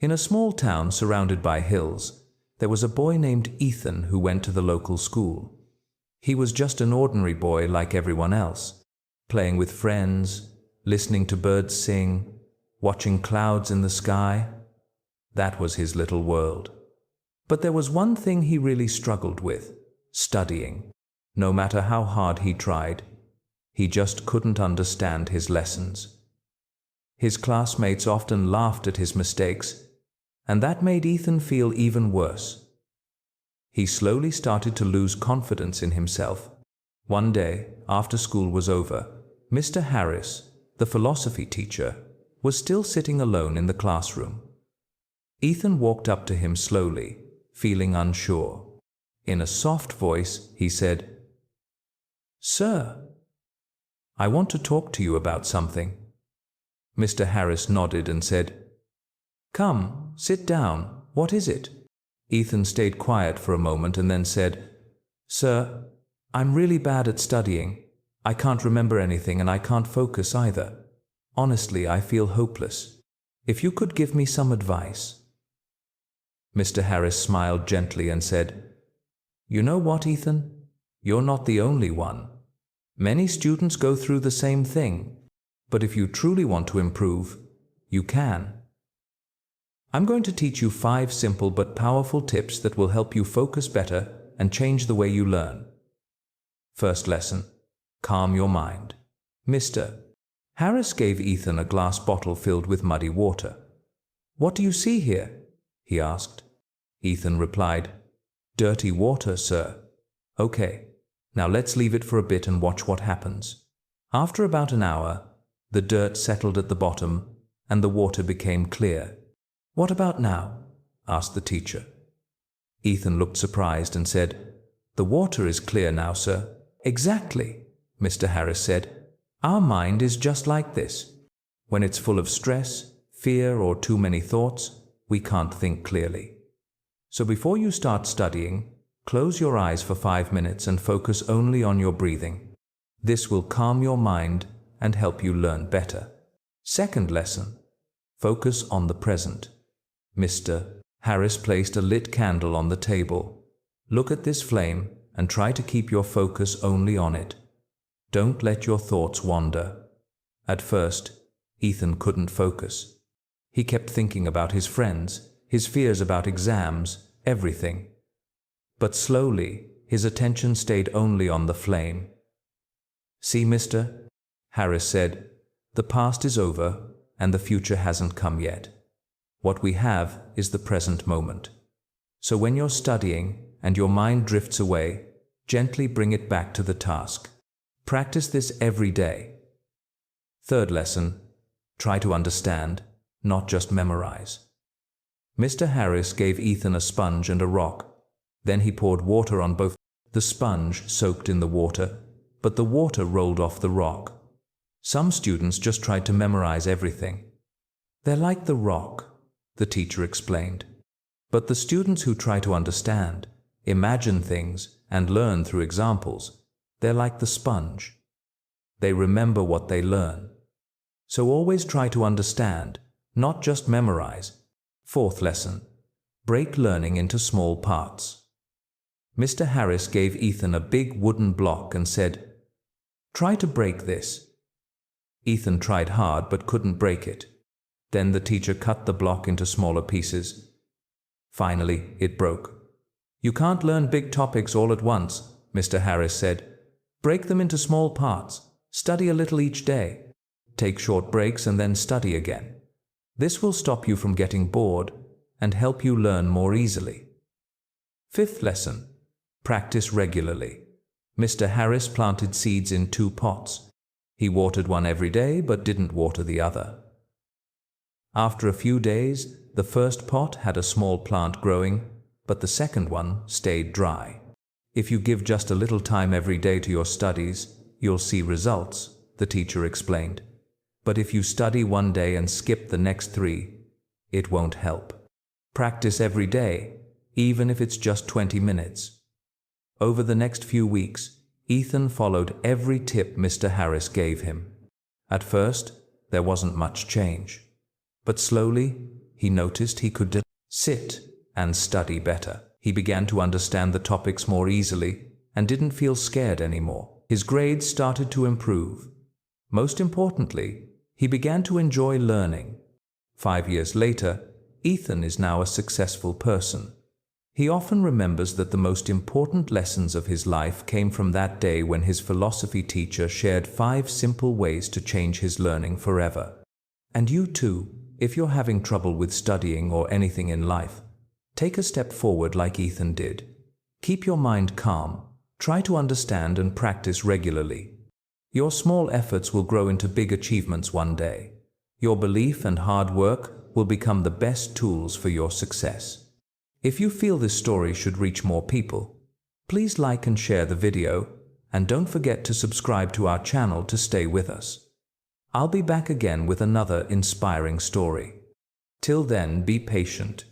In a small town surrounded by hills, there was a boy named Ethan who went to the local school. He was just an ordinary boy like everyone else, playing with friends, listening to birds sing, watching clouds in the sky. That was his little world. But there was one thing he really struggled with: studying. No matter how hard he tried, he just couldn't understand his lessons. His classmates often laughed at his mistakes, and that made Ethan feel even worse. He slowly started to lose confidence in himself. One day, after school was over, Mr. Harris, the philosophy teacher, was still sitting alone in the classroom. Ethan walked up to him slowly, feeling unsure. In a soft voice, he said, "Sir, I want to talk to you about something." Mr. Harris nodded and said, "Come, sit down. What is it?" Ethan stayed quiet for a moment and then said, "Sir, I'm really bad at studying. I can't remember anything and I can't focus either. Honestly, I feel hopeless. If you could give me some advice." Mr. Harris smiled gently and said, "You know what, Ethan? You're not the only one. Many students go through the same thing, but if you truly want to improve, you can. I'm going to teach you 5 simple but powerful tips that will help you focus better and change the way you learn. First lesson: calm your mind. Mr. Harris gave Ethan a glass bottle filled with muddy water. "What do you see here?" he asked. Ethan replied, "Dirty water, sir." "Okay, now let's leave it for a bit and watch what happens." After about an hour, the dirt settled at the bottom and the water became clear. "What about now?" asked the teacher. Ethan looked surprised and said, "The water is clear now, sir." "Exactly," Mr. Harris said. "Our mind is just like this. When it's full of stress, fear, or too many thoughts, we can't think clearly. So before you start studying, close your eyes for 5 minutes and focus only on your breathing. This will calm your mind and help you learn better." Second lesson: focus on the present. Mr. Harris placed a lit candle on the table. Look at this flame and try to keep your focus only on it. Don't let your thoughts wander. At first, Ethan couldn't focus. He kept thinking about his friends, his fears about exams, everything. But slowly, his attention stayed only on the flame. "See, Mr. Harris said, "the past is over and the future hasn't come yet. What we have is the present moment. So when you're studying and your mind drifts away, gently bring it back to the task. Practice this every day." Third lesson: try to understand, not just memorize. Mr. Harris gave Ethan a sponge and a rock. Then he poured water on both. The sponge soaked in the water, but the water rolled off the rock. Some students just tried to memorize everything. "They're like the rock," the teacher explained. "But the students who try to understand, imagine things, and learn through examples, they're like the sponge. They remember what they learn. So always try to understand, not just memorize." Fourth lesson: break learning into small parts. Mr. Harris gave Ethan a big wooden block and said, "Try to break this." Ethan tried hard but couldn't break it. Then the teacher cut the block into smaller pieces. Finally, it broke. "You can't learn big topics all at once," Mr. Harris said. "Break them into small parts. Study a little each day. Take short breaks and then study again. This will stop you from getting bored and help you learn more easily." Fifth lesson: practice regularly. Mr. Harris planted seeds in 2 pots. He watered one every day but didn't water the other. After a few days, the first pot had a small plant growing, but the second one stayed dry. "If you give just a little time every day to your studies, you'll see results," the teacher explained. "But if you study one day and skip the next 3, it won't help. Practice every day, even if it's just 20 minutes. Over the next few weeks, Ethan followed every tip Mr. Harris gave him. At first, there wasn't much change, but slowly, he noticed he could sit and study better. He began to understand the topics more easily and didn't feel scared anymore. His grades started to improve. Most importantly, he began to enjoy learning. 5 years later, Ethan is now a successful person. He often remembers that the most important lessons of his life came from that day when his philosophy teacher shared 5 simple ways to change his learning forever. And you too, if you're having trouble with studying or anything in life, take a step forward like Ethan did. Keep your mind calm, try to understand and practice regularly. Your small efforts will grow into big achievements one day. Your belief and hard work will become the best tools for your success. If you feel this story should reach more people, please like and share the video, and don't forget to subscribe to our channel to stay with us. I'll be back again with another inspiring story. Till then, be patient.